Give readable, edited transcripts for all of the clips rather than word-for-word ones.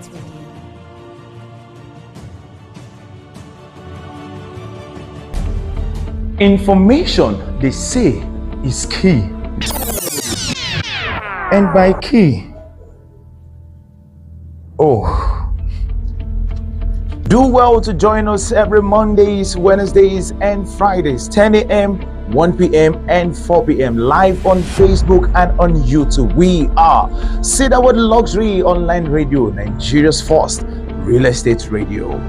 State Radio. Information, they say, is key. And by key, do well to join us every Mondays, Wednesdays, and Fridays, 10 a.m., 1 p.m., and 4 p.m. live on Facebook and on YouTube. We are Cedarwood Luxury Online Radio, Nigeria's first real estate radio.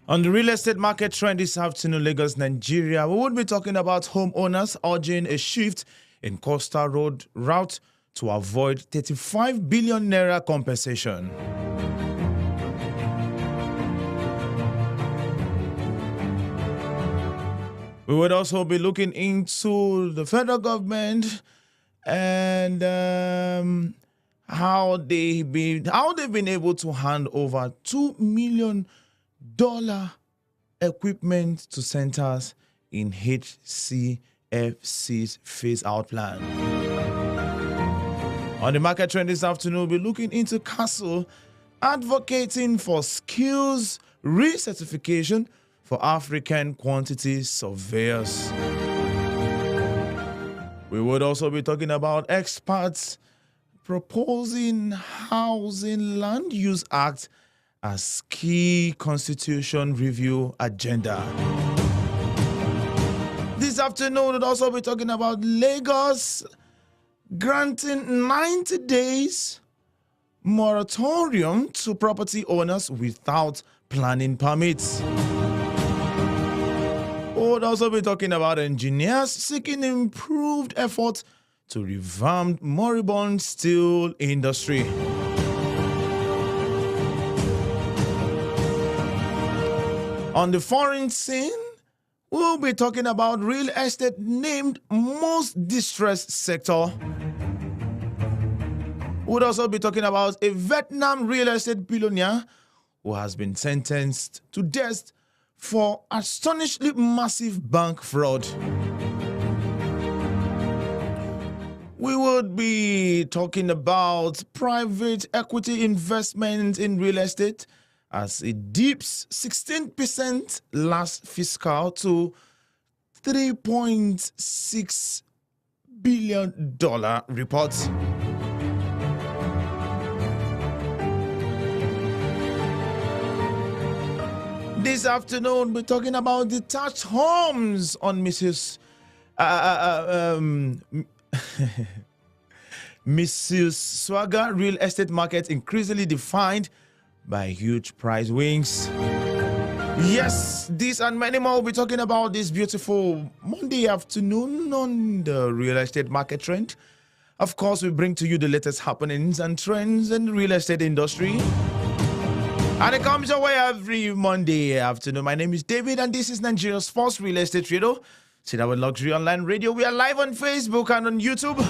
On the real estate market trend this afternoon, Lagos, Nigeria, we would be talking about homeowners urging a shift in coastal road route to avoid 35 billion naira compensation. We would also be looking into the federal government and how they've been able to hand over $2 million equipment to centers in HCFC's phase-out plan. On the market trend this afternoon, we'll be looking into Castle advocating for skills recertification for African quantity surveyors. We would also be talking about experts proposing Housing Land Use Act as key constitution review agenda. This afternoon, we'll also be talking about Lagos granting 90 days moratorium to property owners without planning permits. We'll also be talking about engineers seeking improved effort to revamp moribund steel industry. On the foreign scene, we'll be talking about real estate named most distressed sector. We'll also be talking about a Vietnam real estate billionaire who has been sentenced to death for astonishingly massive bank fraud. We would be talking about private equity investment in real estate as it dips 16% last fiscal to $3.6 billion report. This afternoon, we're talking about detached homes on Mrs. Swagger real estate market increasingly defined by huge price swings. Yes, this and many more we'll be talking about this beautiful Monday afternoon on the real estate market trend. Of course, we bring to you the latest happenings and trends in the real estate industry. And it comes your way every Monday afternoon. My name is David, and this is Nigeria's first real estate radio, Cedarwood Luxury Online Radio. We are live on Facebook and on YouTube.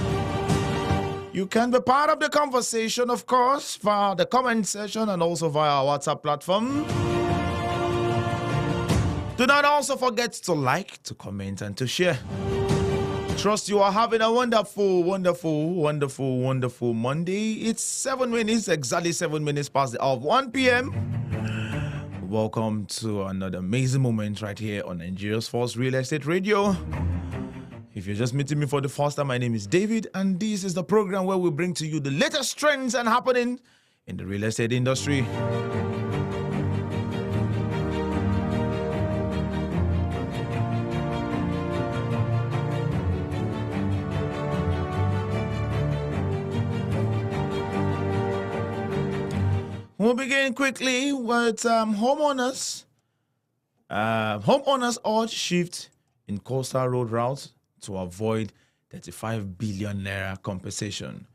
You can be part of the conversation, of course, via the comment section and also via our WhatsApp platform. Do not also forget to like, to comment, and to share. Trust you are having a wonderful Monday. It's 7 minutes, exactly 7 minutes past the hour of 1 p.m. Welcome to another amazing moment right here on Nigeria's first real estate radio. If you're just meeting me for the first time, my name is David, and this is the program where we bring to you the latest trends and happening in the real estate industry. We'll begin quickly with homeowners. Homeowners urge shift in coastal road routes to avoid 35 billion naira compensation.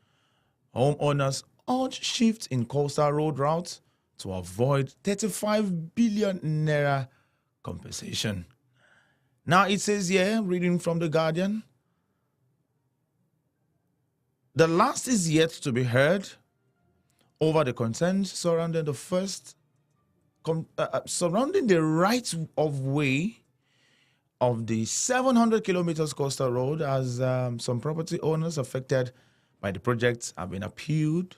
Homeowners urge shift in coastal road routes to avoid 35 billion naira compensation. Now it says here, reading from The Guardian, the last is yet to be heard over the concerns surrounding surrounding the right of way of the 700 kilometers coastal road, as some property owners affected by the project have appealed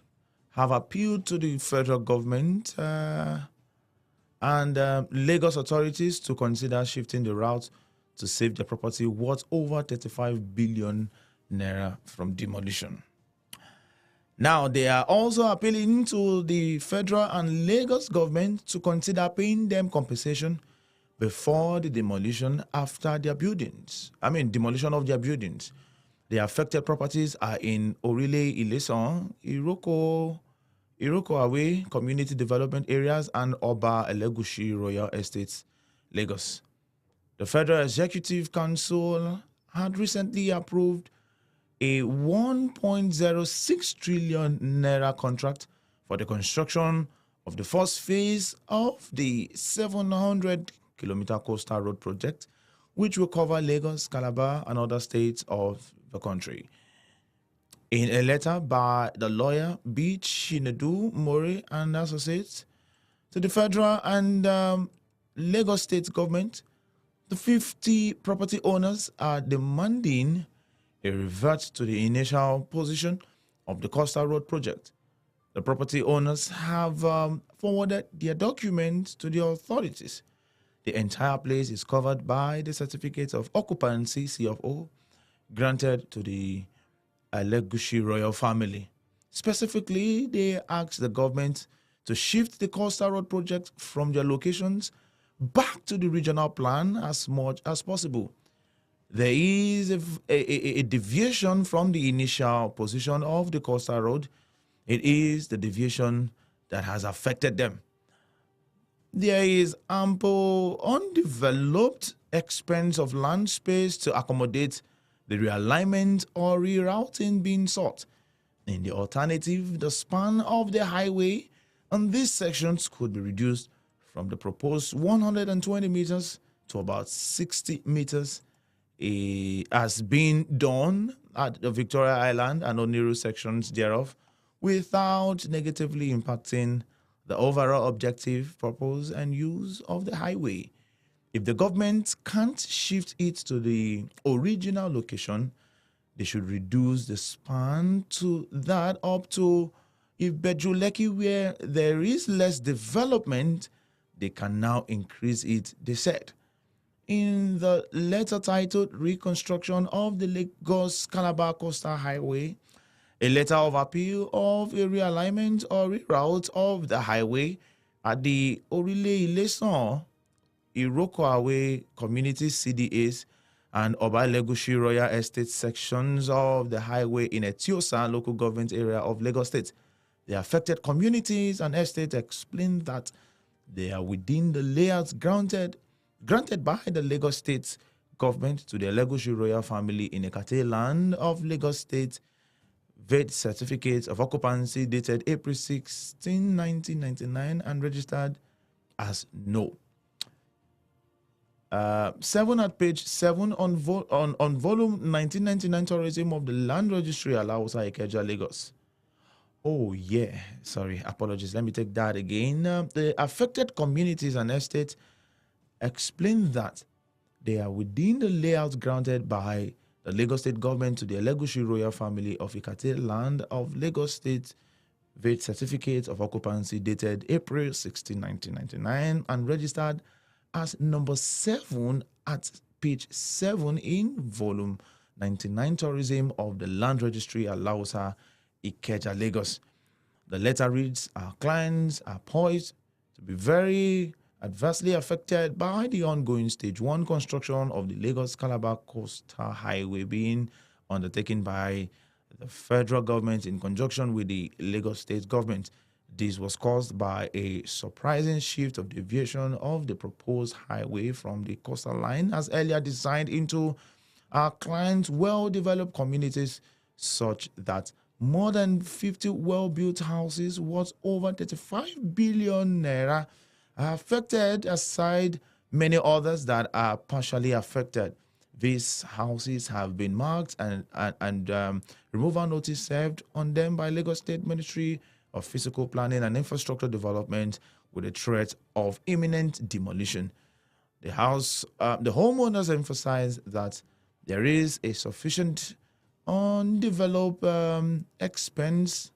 to the federal government and Lagos authorities to consider shifting the route to save the property worth over 35 billion naira from demolition. Now, they are also appealing to the federal and Lagos government to consider paying them compensation before the demolition after their buildings. Demolition of their buildings. The affected properties are in Orile Ilesan, Iroko Away Community Development Areas, and Oba Elegushi Royal Estates, Lagos. The Federal Executive Council had recently approved a 1.06 trillion naira contract for the construction of the first phase of the 700-kilometer coastal road project, which will cover Lagos, Calabar, and other states of the country. In a letter by the lawyer B. Chinedu More and Associates to the federal and Lagos state government, the 50 property owners are demanding a revert to the initial position of the coastal road project. The property owners have forwarded their documents to the authorities. The entire place is covered by the certificate of occupancy, CFO, granted to the Elegushi royal family. Specifically, they asked the government to shift the coastal road project from their locations back to the regional plan as much as possible. There is a deviation from the initial position of the coastal road. It is the deviation that has affected them. There is ample undeveloped expanse of land space to accommodate the realignment or rerouting being sought. In the alternative, the span of the highway on these sections could be reduced from the proposed 120 meters to about 60 meters, has been done at the Victoria Island and Oniru sections thereof without negatively impacting the overall objective, purpose, and use of the highway. If the government can't shift it to the original location, they should reduce the span to that up to, if Bejuleki, where there is less development, they can now increase it, they said. In the letter titled Reconstruction of the Lagos Calabar Coastal Highway, a letter of appeal of a realignment or reroute of the highway at the Orile Ilesan, Iroquois community CDAs, and Obalegushi Royal Estate sections of the highway in Etiosa local government area of Lagos State. The affected communities and estates explained that they are within the layouts granted by the Lagos State government to the Elegushi royal family in Ekate land of Lagos State. Vet certificates of occupancy dated April 16, 1999 and registered as no. 7 at page 7 on volume 1999 tourism of the land registry Alausa Ikeja Lagos. Oh yeah, sorry, apologies. Let me take that again. The affected communities and estates explain that they are within the layouts granted by the Lagos State government to the Elegushi royal family of Ikate land of Lagos State, with certificate of occupancy dated April 16, 1999 and registered as number 7 at page 7 in volume 99 tourism of the land registry Alausa Ikeja Lagos. The letter reads, our clients are poised to be very adversely affected by the ongoing stage 1 construction of the Lagos Calabar Coastal Highway being undertaken by the federal government in conjunction with the Lagos State government. This was caused by a surprising shift of deviation of the proposed highway from the coastal line as earlier designed into our clients' well-developed communities, such that more than 50 well-built houses worth over 35 billion naira are affected, aside many others that are partially affected. These houses have been marked and removal notice served on them by Lagos State Ministry of Physical Planning and Infrastructure Development with a threat of imminent demolition. The homeowners emphasize that there is a sufficient undeveloped expanse.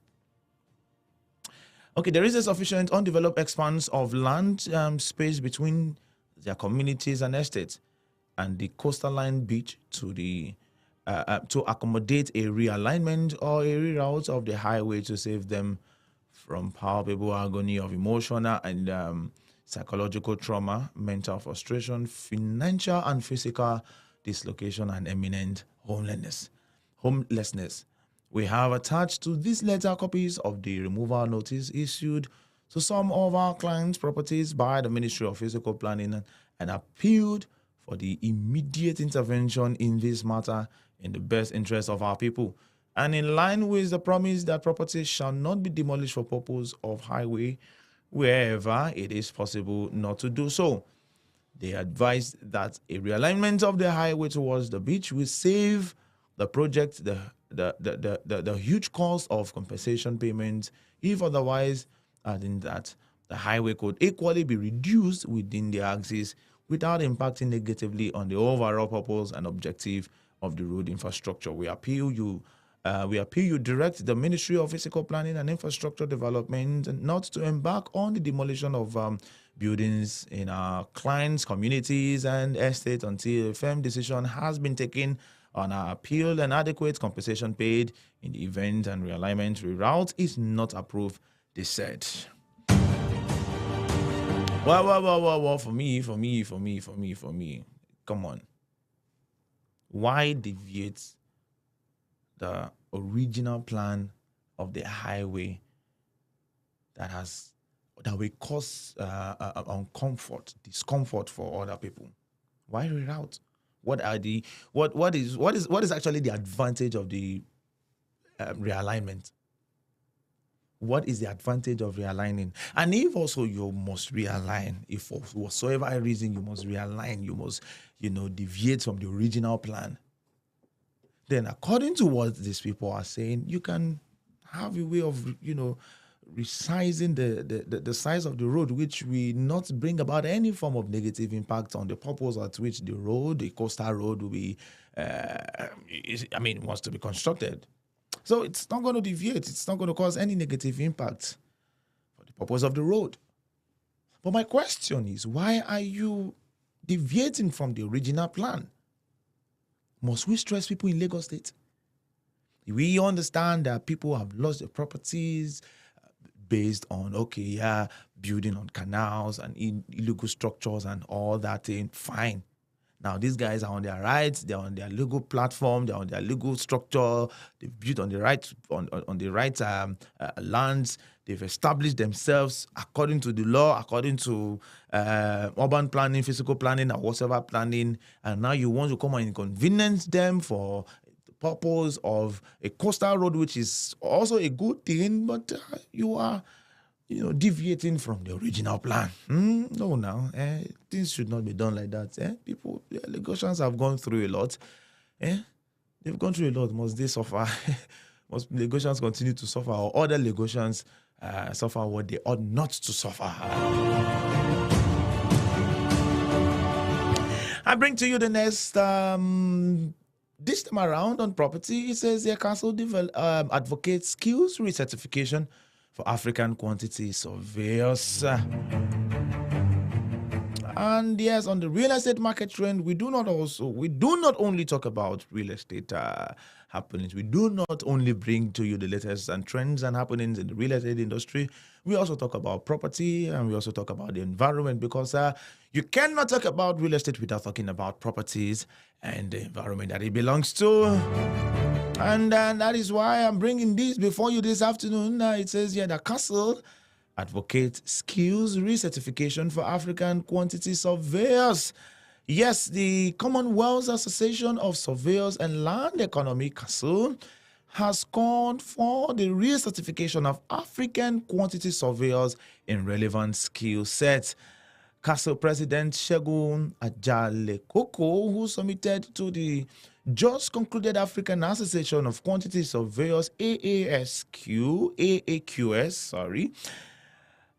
Okay, there is a sufficient undeveloped expanse of land space between their communities and estates and the coastal line beach to accommodate a realignment or a reroute of the highway to save them from palpable agony of emotional and psychological trauma, mental frustration, financial and physical dislocation, and imminent homelessness. We have attached to this letter copies of the removal notice issued to some of our clients' properties by the Ministry of Physical Planning and appealed for the immediate intervention in this matter in the best interest of our people. And in line with the promise that properties shall not be demolished for purpose of highway wherever it is possible not to do so. They advised that a realignment of the highway towards the beach will save the project the huge cost of compensation payments, if otherwise, adding that the highway could equally be reduced within the axis without impacting negatively on the overall purpose and objective of the road infrastructure. We appeal you direct the Ministry of Physical Planning and Infrastructure Development not to embark on the demolition of buildings in our clients' communities and estates until a firm decision has been taken on our appeal and adequate compensation paid in the event and realignment reroute is not approved, they said. Well, for me. Come on. Why deviate the original plan of the highway that will cause discomfort for other people? Why reroute? What is actually the advantage of the realignment? What is the advantage of realigning? And if also you must realign, if for whatsoever reason you must realign, you must, deviate from the original plan, then according to what these people are saying, you can have a way of, resizing the size of the road, which will not bring about any form of negative impact on the purpose at which the coastal road will be, wants to be constructed. So it's not going to deviate. It's not going to cause any negative impact for the purpose of the road. But my question is, why are you deviating from the original plan? Must we stress people in Lagos State? We understand that people have lost their properties based on, building on canals and illegal structures and all that thing. Fine. Now, these guys are on their rights. They're on their legal platform. They're on their legal structure. They've built on the right lands. They've established themselves according to the law, according to urban planning, physical planning, or whatever planning. And now you want to come and inconvenience them for the purpose of a coastal road, which is also a good thing, but you are deviating from the original plan. No, now, things should not be done like that. People, Lagosians have gone through a lot. They've gone through a lot. Must they suffer? Must Lagosians continue to suffer, or other Lagosians suffer what they ought not to suffer? I bring to you the next, this time around on property. It says the council advocates skills recertification for African quantity surveyors. And yes, on the real estate market trend, we do not only talk about real estate happenings. We do not only bring to you the latest and trends and happenings in the real estate industry. We also talk about property, and we also talk about the environment, because you cannot talk about real estate without talking about properties and the environment that it belongs to. And that is why I'm bringing this before you this afternoon. It says here that Castle advocates skills recertification for African quantity surveyors. Yes, the Commonwealth Association of Surveyors and Land Economy, Castle, has called for the recertification of African quantity surveyors in relevant skill sets. Castle President Segun Ajalekoko, who submitted to the just concluded African Association of Quantity Surveyors AAQS,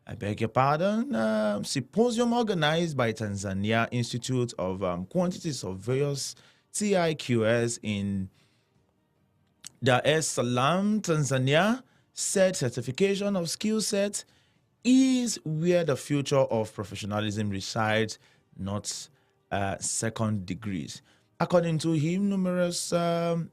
I beg your pardon, symposium organized by Tanzania Institute of Quantity Surveyors, TIQS, in Dar es Salaam, Tanzania, said certification of skill set is where the future of professionalism resides, not second degrees. According to him, numerous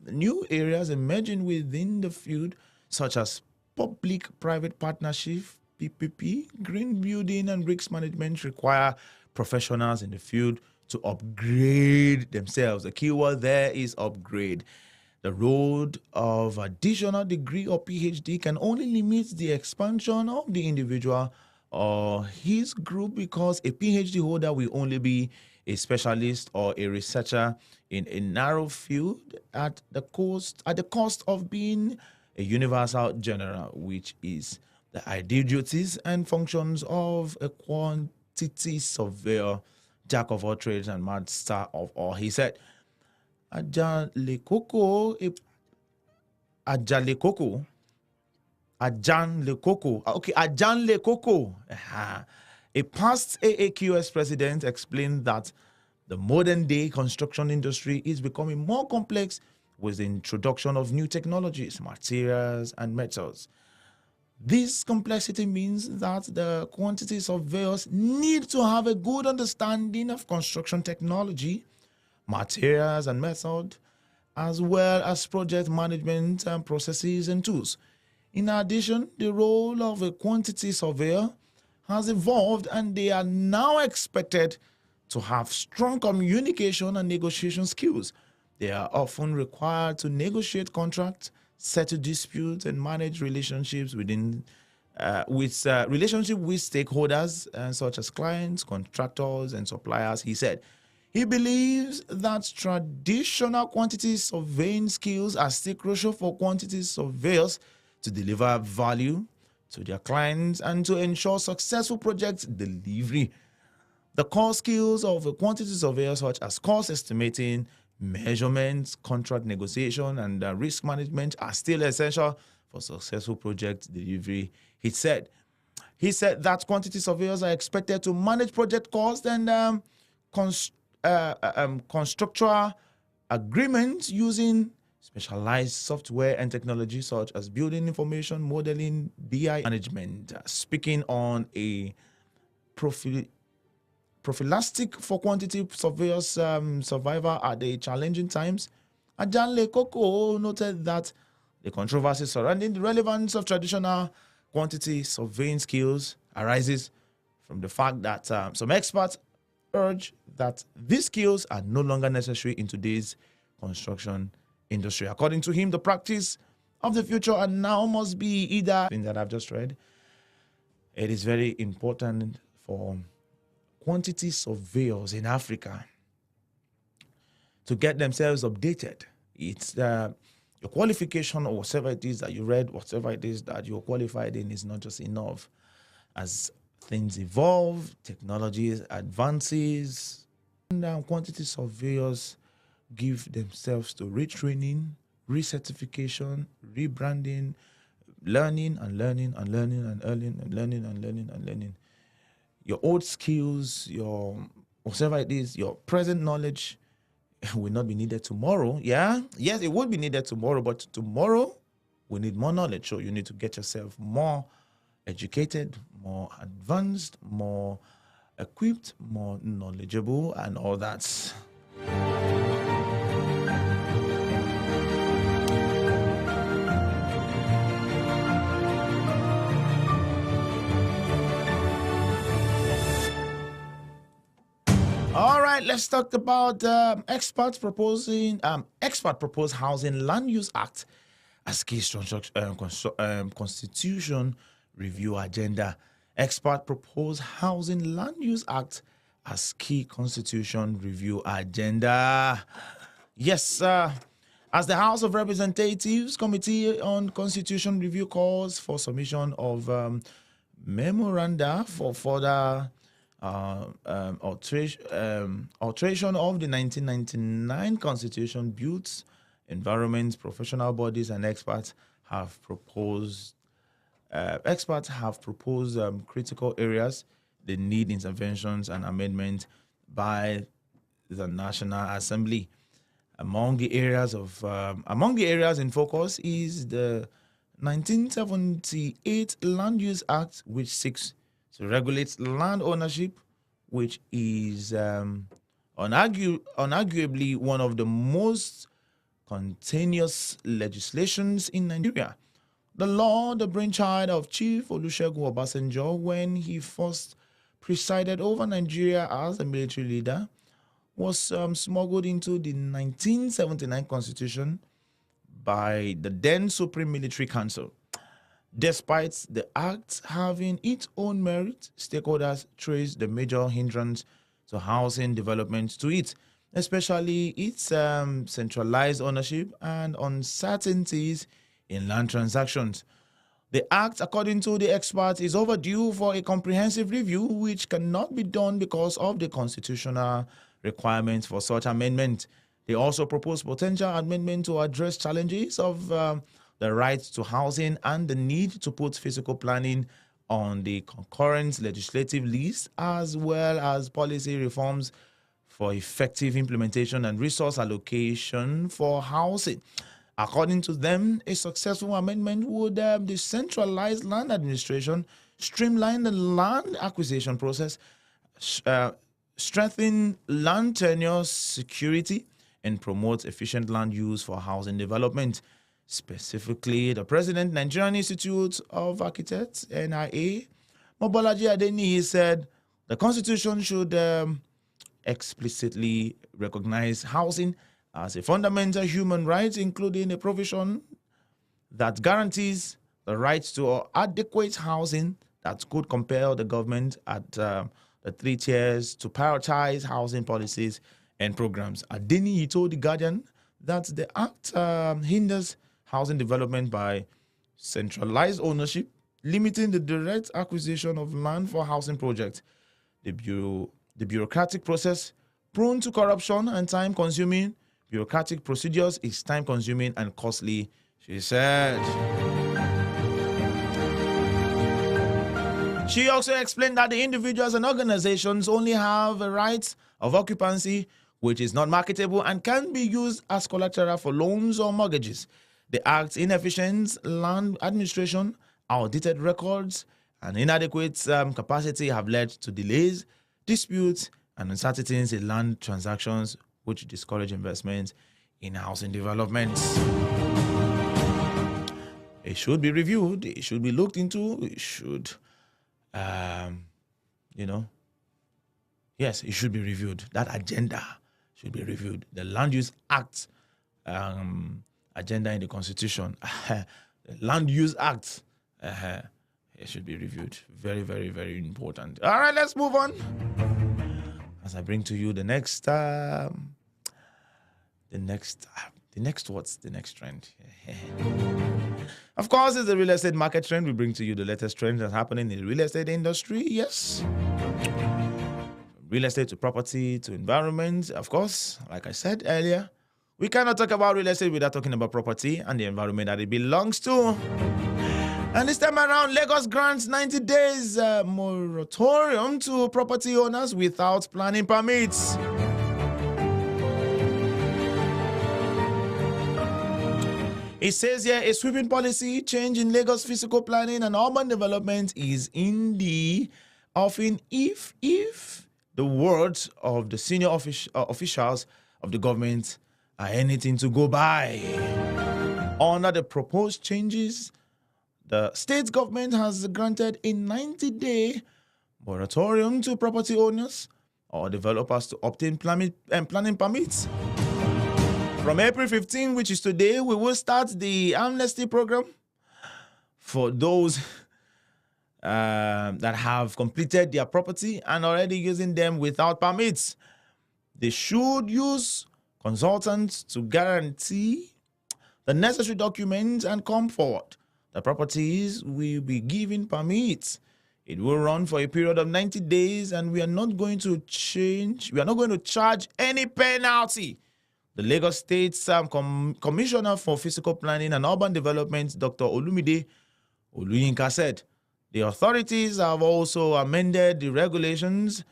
new areas emerging within the field, such as public-private partnership, PPP, green building, and risk management, require professionals in the field to upgrade themselves. The keyword there is upgrade. The road of additional degree or PhD can only limit the expansion of the individual or his group, because a PhD holder will only be a specialist or a researcher in a narrow field at the cost of being a universal general, which is the ideal duties and functions of a quantity surveyor, jack of all trades and master of all. He said, Ajan Lekoko, a past AAQS president, explained that the modern day construction industry is becoming more complex with the introduction of new technologies, materials, and methods. This complexity means that the quantity surveyors need to have a good understanding of construction technology, materials and method, as well as project management and processes and tools. In addition, the role of a quantity surveyor has evolved, and they are now expected to have strong communication and negotiation skills. They are often required to negotiate contracts, settle disputes, and manage relationships relationship with stakeholders such as clients, contractors, and suppliers. He said he believes that traditional quantity surveying skills are still crucial for quantity surveyors to deliver value to their clients and to ensure successful project delivery. The core skills of a quantity surveyor, such as cost estimating, measurements, contract negotiation, and risk management, are still essential for successful project delivery. He said that quantity surveyors are expected to manage project costs and constructual agreements using specialized software and technology such as building information modeling, BI management. Speaking on a prophylactic for quantity surveyors survival at the challenging times, Ajanle Koko noted that the controversy surrounding the relevance of traditional quantity surveying skills arises from the fact that some experts urge that these skills are no longer necessary in today's construction industry. According to him, the practice of the future and now must be either thing that I've just read. It is very important for quantity surveyors in Africa to get themselves updated. It's your qualification or whatever it is that you read, whatever it is that you're qualified in is not just enough. As things evolve, technology advances, and quantity surveyors give themselves to retraining, recertification, rebranding, learning and learning and learning and learning and learning and learning and learning. Your old skills, your whatever it is, your present knowledge will not be needed tomorrow. Yeah, yes, it would be needed tomorrow, but tomorrow we need more knowledge. So you need to get yourself more educated, more advanced, more equipped, more knowledgeable, and all that. All right, let's talk about experts propose Housing Land Use Act as key constitution review agenda. Expert propose Housing Land Use Act as key constitution review agenda. Yes, as the House of Representatives Committee on Constitution Review calls for submission of memoranda for further alteration of the 1999 Constitution, builds environments, professional bodies, and experts have proposed critical areas that need interventions and amendment by the National Assembly. Among the areas in focus is the 1978 Land Use Act, which seeks to regulate land ownership, which is unarguably one of the most continuous legislations in Nigeria. The law, the brainchild of Chief Olusegun Obasanjo when he first presided over Nigeria as a military leader, was smuggled into the 1979 Constitution by the then Supreme Military Council. Despite the act having its own merit, stakeholders trace the major hindrance to housing development to it, especially its centralized ownership and uncertainties in land transactions. The act, according to the experts, is overdue for a comprehensive review, which cannot be done because of the constitutional requirements for such amendment. They also propose potential amendment to address challenges of the right to housing and the need to put physical planning on the concurrent legislative list, as well as policy reforms for effective implementation and resource allocation for housing. According to them, a successful amendment would decentralize land administration, streamline the land acquisition process, strengthen land tenure security, and promote efficient land use for housing development. Specifically, the President, Nigerian Institute of Architects, NIA, Mobolaji Adeniyi, said the Constitution should explicitly recognize housing as a fundamental human right, including a provision that guarantees the right to adequate housing that could compel the government at the 3 tiers to prioritize housing policies and programs. Adeni, he told The Guardian that the act hinders housing development by centralized ownership, limiting the direct acquisition of land for housing projects. The bureaucratic process, prone to corruption and time-consuming, bureaucratic procedures is time-consuming and costly, she said. She also explained that the individuals and organizations only have a right of occupancy, which is not marketable and can be used as collateral for loans or mortgages. The Act's inefficient land administration, outdated records, and inadequate capacity have led to delays, disputes, and uncertainties in land transactions, which discourage investment in housing development. It should be reviewed. It should be looked into. It should, yes, it should be reviewed. That agenda should be reviewed. The Land Use Act agenda in the Constitution, the Land Use Act, it should be reviewed. Very, very, very important. All right, let's move on. As I bring to you the next trend? Of course, it's the real estate market trend. We bring to you the latest trends that's happening in the real estate industry. Yes. Real estate to property to environment. Of course, like I said earlier, we cannot talk about real estate without talking about property and the environment that it belongs to. And this time around, Lagos grants 90 days moratorium to property owners without planning permits. It says here, a sweeping policy change in Lagos physical planning and urban development is in the offing if the words of the senior officials of the government are anything to go by. Under the proposed changes, the state government has granted a 90-day moratorium to property owners or developers to obtain planning permits. From April 15, which is today, we will start the amnesty program for those that have completed their property and already using them without permits. They should use consultants to guarantee the necessary documents and come forward. The properties will be given permits. It will run for a period of 90 days, and we are not going to charge any penalty. The Lagos State's Commissioner for Physical Planning and Urban Development, Dr. Olumide Oluyinka, said the authorities have also amended the regulations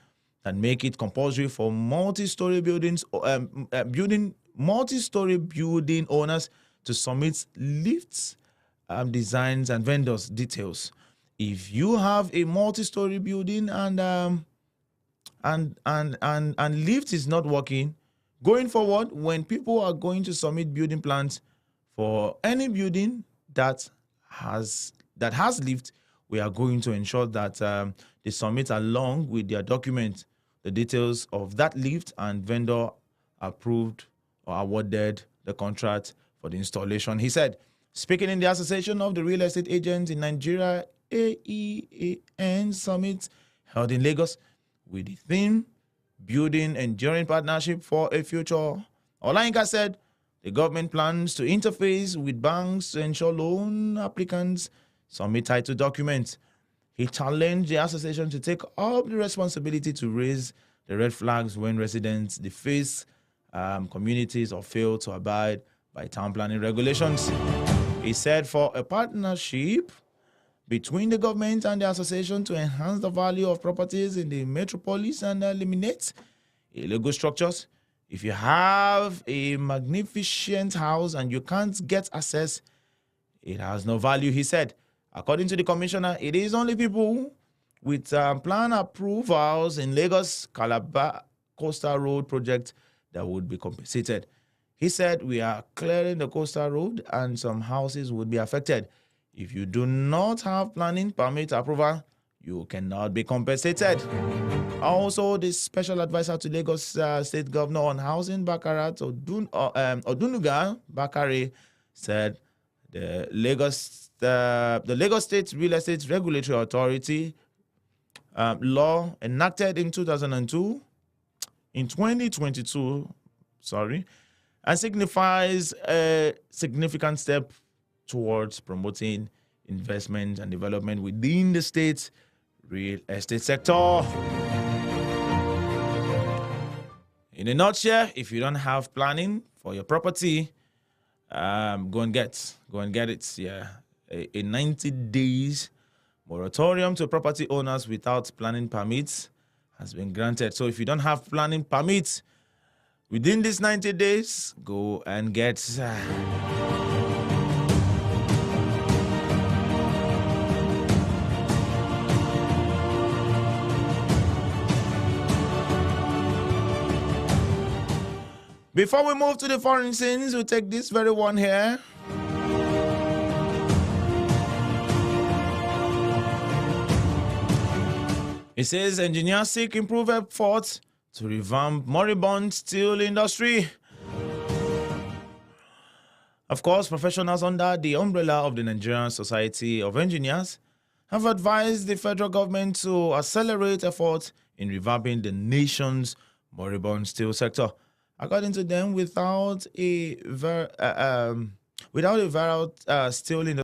that make it compulsory for multi-story building owners to submit lifts, designs, and vendors details. If you have a multi-story building and lift is not working, going forward, when people are going to submit building plans for any building that has lift, we are going to ensure that they submit along with their document the details of that lift and vendor approved or awarded the contract for the installation. He said, speaking in the Association of the Real Estate Agents in Nigeria, AEAN Summit held in Lagos with the theme Building Enduring Partnership for a Future, Olayinka said the government plans to interface with banks to ensure loan applicants submit title documents. He challenged the association to take up the responsibility to raise the red flags when residents deface communities or fail to abide by town planning regulations. He said for a partnership between the government and the association to enhance the value of properties in the metropolis and eliminate illegal structures. If you have a magnificent house and you can't get access, it has no value, he said. According to the commissioner, it is only people with plan approvals in Lagos Calabar Coastal Road project that would be compensated. He said, we are clearing the coastal road and some houses would be affected. If you do not have planning permit approval, you cannot be compensated. Also, the special advisor to Lagos State Governor on Housing, Bakarat Odunuga Bakare, said the Lagos State Real Estate Regulatory Authority law enacted in 2022, and signifies a significant step towards promoting investment and development within the state's real estate sector. In a nutshell, if you don't have planning for your property, go and get it. Yeah, a 90 days moratorium to property owners without planning permits has been granted. So if you don't have planning permits within these 90 days, go and get. Before we move to the foreign scenes, we'll take this very one here. It says engineers seek improved efforts to revamp moribund steel industry. Of course, professionals under the umbrella of the Nigerian Society of Engineers have advised the federal government to accelerate efforts in revamping the nation's moribund steel sector. According to them, without a viral steel industry